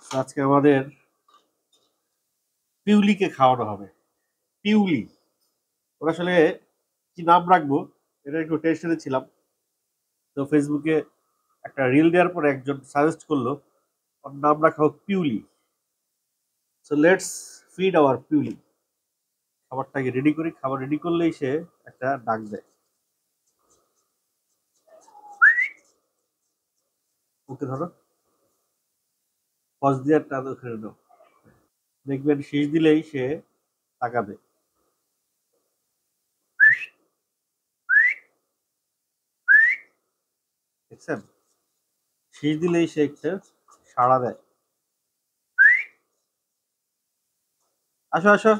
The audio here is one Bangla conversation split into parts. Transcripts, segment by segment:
আজকে আমাদের পিউলিকে খাওয়ানো হবে। পিউলি, ওর আসলে কি নাম রাখবো এটা একটু টেনশনে ছিলাম। তো ফেসবুকে একটা রিল দেওয়ার পরে একজন সাজেস্ট করলো ওর নাম রাখা হোক Piuli. So let's feed our Piuli. খাবারটাকে রেডি করি, খাবার রেডি করলেই সে একটা ডাক দেয়। ওকে ধরো, পজ দিয়ে টান ওখানে দাও। দেখবেন শীষ দিলেই সে তাকাবে। দেখছেন, শীষ দিলেই সে একটা সাড়া দেয়। আসো আসো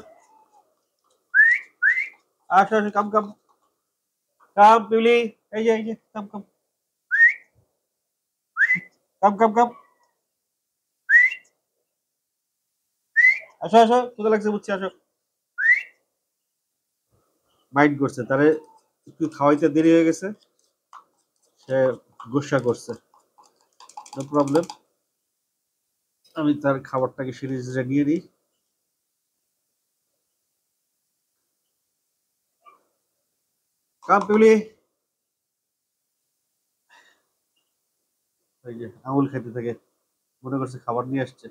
আসো আসো, কাম কাম কাম পিউলি। এই যে কাম কাম কাম কাম কাম। আসো আসো, কোথায় লাগছে বুঝছি, আসো। মাইন্ড করছে, তারে একটু খাওয়াইতে দেরি হয়ে গেছে, সে গুসা করছে। নো প্রবলেম, আমি তার খাবারটাকে সিরিজে নিয়ে নিই। কাম পিউলি। ওই যে আঙুল খাইতে থাকে, মনে করছে খাবার নিয়ে আসছে।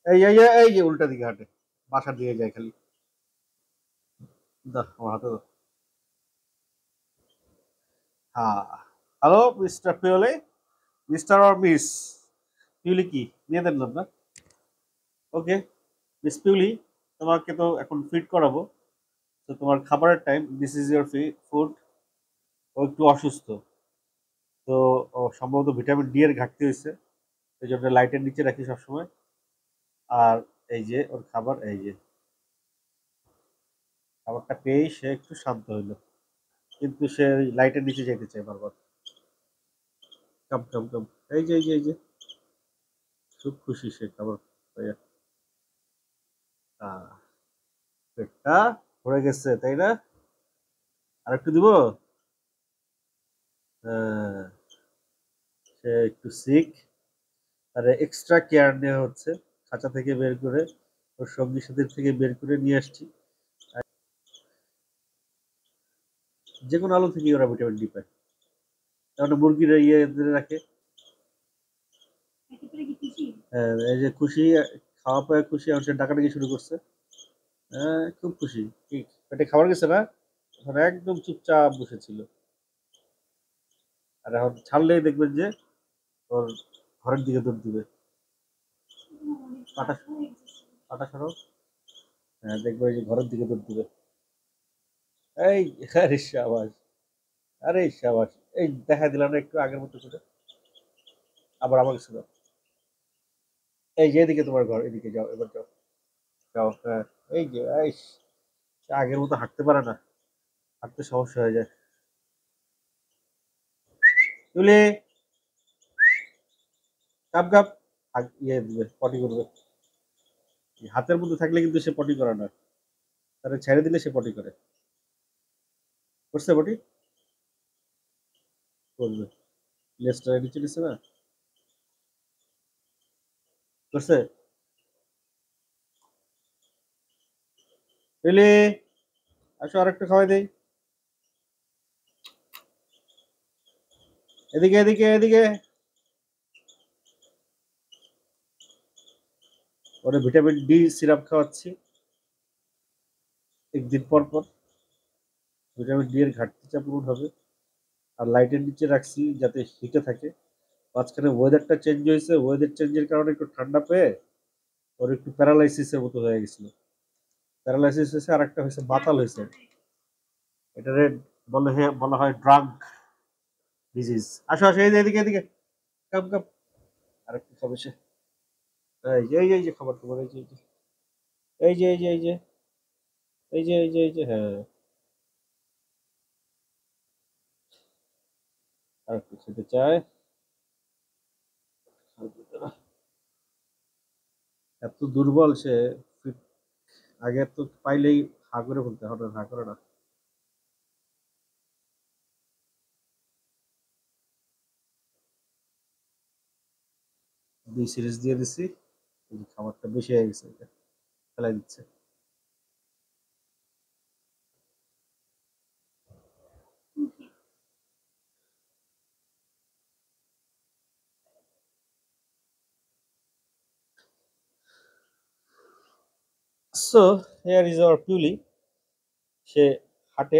এই যে উল্টা দিকে হাঁটে, বাসার দিকে যায় খালি। দাও আমার হাতে দাও। হ্যাঁ, hello mister Pioli, mister or miss Piuli, কি নিয়ে দেন না আপনার? ওকে মিস পিউলি, তোমাকে তো এখন ফিড করাবো। তো তোমার খাবারের time, this is your food. ও একটু অসুস্থ, তো ও সম্ভবত ভিটামিন ডি এর ঘাটতি হয়েছে, এই জন্য লাইটের নিচে রাখি সবসময়। আর এই যে ওর খাবার, এই যে খাবারটা পেয়েই সে একটু শান্ত হইলো, কিন্তু সে ওই লাইটের নিচে যেতে চায় বারবার। কাম কাম কাম। এই যে খুব খুশি সে খাবার পাইয়া। আহ, পেটটা ভরে গেছে তাই না? আর একটু দিব। আহ, সে একটু সিক, আর এক্সট্রা কেয়ার নেওয়া হচ্ছে। খাঁচা থেকে বের করে, ওর সঙ্গী সাথীর থেকে বের করে নিয়ে আসছি। যে কোনো আলো থেকে ওরা ভিটামিন ডি পায়, তাহলে মুরগিরা ইয়ে রাখে। এই যে খুশি, খাওয়া পাওয়া খুশি, আমার সে ডাকাডাকি শুরু করছে। হ্যাঁ খুব খুশি। ঠিক পেটে খাবার গেছে না, এখন একদম চুপচাপ বসেছিল। আর এখন ছাড়লেই দেখবেন যে ওর ঘরের দিকে দৌড় দিবে। পাটা, পাটা সরাও। হ্যাঁ দেখবে এই যে ঘরের দিকে দৌড় দিবে। এই, আরে সাবাস, আরে সাবাস। এই দেখা দিলাম না একটু আগের মতো করে, আবার আমার কাছে দাও। এই যে এদিকে তোমার ঘর, এদিকে যাও, এবার যাও। যাও, হ্যাঁ। এই যে এই, সে আগের মতো হাঁটতে পারে না, হাঁটতে সমস্যা হয়ে যায়। তুলে কাপ কাপ, ইয়ে দিবে, পটি করবে। হাতের মধ্যে থাকলে কিন্তু সে পটি করে না, তাহলে ছেড়ে দিলে সে পটি করে। করছে পটি, করবে। লেজটা নিচে নিচ্ছে না, করছে। পেলে, আসো আর একটা খাওয়াই দেই। এদিকে এদিকে এদিকে। ওরে ভিটামিন ডি সিরাপ খাওয়াচ্ছি একদিন পর পর, ভিটামিন ডি এর ঘাটতিটা পূরণ হবে। আর লাইটের নিচে রাখছি যাতে হিটে থাকে। মাঝখানে ওয়েদারটা চেঞ্জ হয়েছে, ওয়েদার চেঞ্জের কারণে একটু ঠান্ডা পেয়ে ওর একটু প্যারালাইসিসের মতো হয়ে গেছিল। প্যারালাইসিস হয়েছে, আর একটা হয়েছে বাতাল হয়েছে। এটারে বলা হয় ড্রাঙ্ক ডিজিজ। আসো আসো, এই যে এদিকে এদিকে, কাম কাম। আর একটু খাবে সে। এই যে খাবার তোমার, এই যে হ্যাঁ। আর একটু খেতে চায়। এত দুর্বল সে, আগে তো পাইলেই হা করে বলতে, হঠাৎ হা করে না। 2 সিরিজ দিয়ে দিছি, খাবারটা বেশি হয়ে গেছে, ফেলাই দিচ্ছে। So here is our Piuli. সে হাঁটে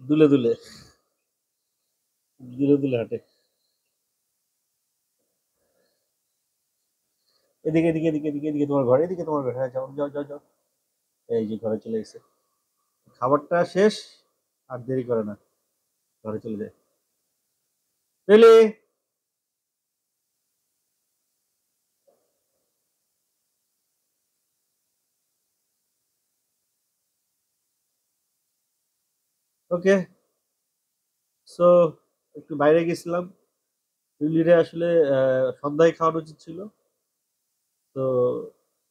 দুলে দুলে, দুলে দুলে হাঁটে। এদিকে এদিকে এদিকে এদিকে এদিকে তোমার ঘর, এদিকে তোমার ঘর, হ্যাঁ যাও যাও যাও যাও। এই যে ঘরে চলে গেছে, খাবারটা শেষ আর দেরি করে না, ঘরে চলে যায়। রিয়েলি? ওকে। সো একটু বাইরে গেছিলাম, লিলিরে আসলে সন্ধ্যায় খাওয়ানো উচিত ছিল, তো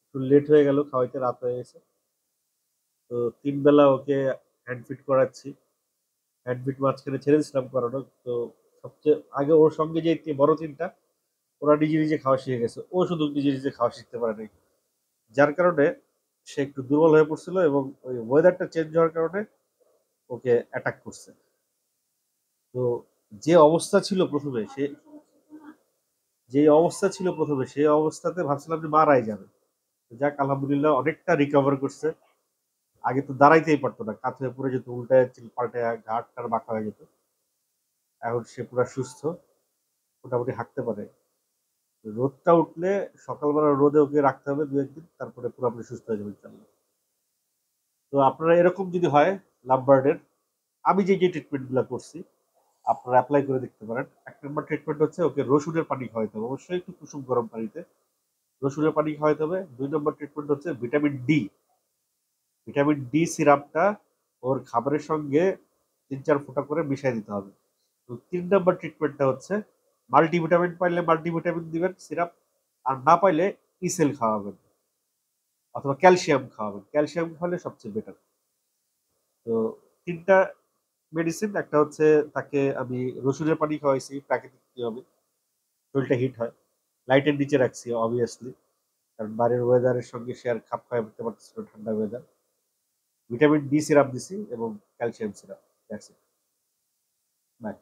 একটু লেট হয়ে গেল, খাওয়াইতে রাত হয়ে গেছে। তো 3 বেলা ওকে হ্যান্ড ফিট করাচ্ছি, হ্যান্ড ফিট মাঝখানে ছেড়ে দিয়েছিলাম করানো। তো সবচেয়ে আগে ওর সঙ্গে যে বড় তিনটা, ওরা নিজে নিজে খাওয়া শিখে গেছে, ও শুধু নিজে নিজে খাওয়া শিখতে পারে নাই, যার কারণে সে একটু দুর্বল হয়ে পড়ছিল, এবং ওই ওয়েদারটা চেঞ্জ হওয়ার কারণে ওকে অ্যাটাক করছে। তো যে অবস্থা ছিল প্রথমে, সেই অবস্থাতে ভাবছিলাম যে মারাই যাবে। যাক আলহামদুলিল্লাহ অনেকটা রিকভার করছে। আগে তো দাঁড়াইতেই পারতো না, কাত হয়ে পড়ে যেত, উল্টায় পাল্টায় ঘাট টার বাঁকা হয়ে যেত। এখন সে পুরো সুস্থ, মোটামুটি হাঁটতে পারে। রোদটা উঠলে, সকালবেলা রোদে ওকে রাখতে হবে 2-1 দিন, তারপরে পুরোপুরি সুস্থ হয়ে যাবে ইনশাল্লাহ। তো আপনারা এরকম যদি হয় লাভবার্ডের, আমি যে যে ট্রিটমেন্ট গুলো করছি আপনারা অ্যাপ্লাই করে দেখতে পারেন। 1 নম্বর ট্রিটমেন্ট হচ্ছে ওকে রসুনের পানি খাওয়াইতে হবে, অবশ্যই একটু কুসুম গরম পানিতে রসুনের পানি খাওয়াইতে হবে। 2 নম্বর ট্রিটমেন্ট হচ্ছে ভিটামিন ডি। ভিটামিন ডি সিরাপটা ওর খাবারের সঙ্গে 3-4 ফোঁটা করে মিশিয়ে দিতে হবে। তো 3 নম্বর ট্রিটমেন্টটা হচ্ছে মাল্টিভিটামিন, পাইলে মাল্টিভিটামিন দিবেন সিরাপ, আর না পাইলে ইসেল খাওয়াবেন অথবা ক্যালসিয়াম খাওয়াবেন, ক্যালসিয়াম খাওয়ালে সবচেয়ে বেটার। তো 3টা মেডিসিন, একটা হচ্ছে তাকে আমি রসুনের পানি খাওয়াইছি প্রাকৃতিক নিয়মে, শরীরটা হিট হয়। লাইটের নিচে রাখছি অবভিয়াসলি, কারণ বাইরের ওয়েদারের সঙ্গে সে আর খাপ খাওয়াই করতে পারতেছিল, ঠান্ডা ওয়েদার। ভিটামিন ডি সিরাপ দিছি এবং calcium syrup. That's it. By.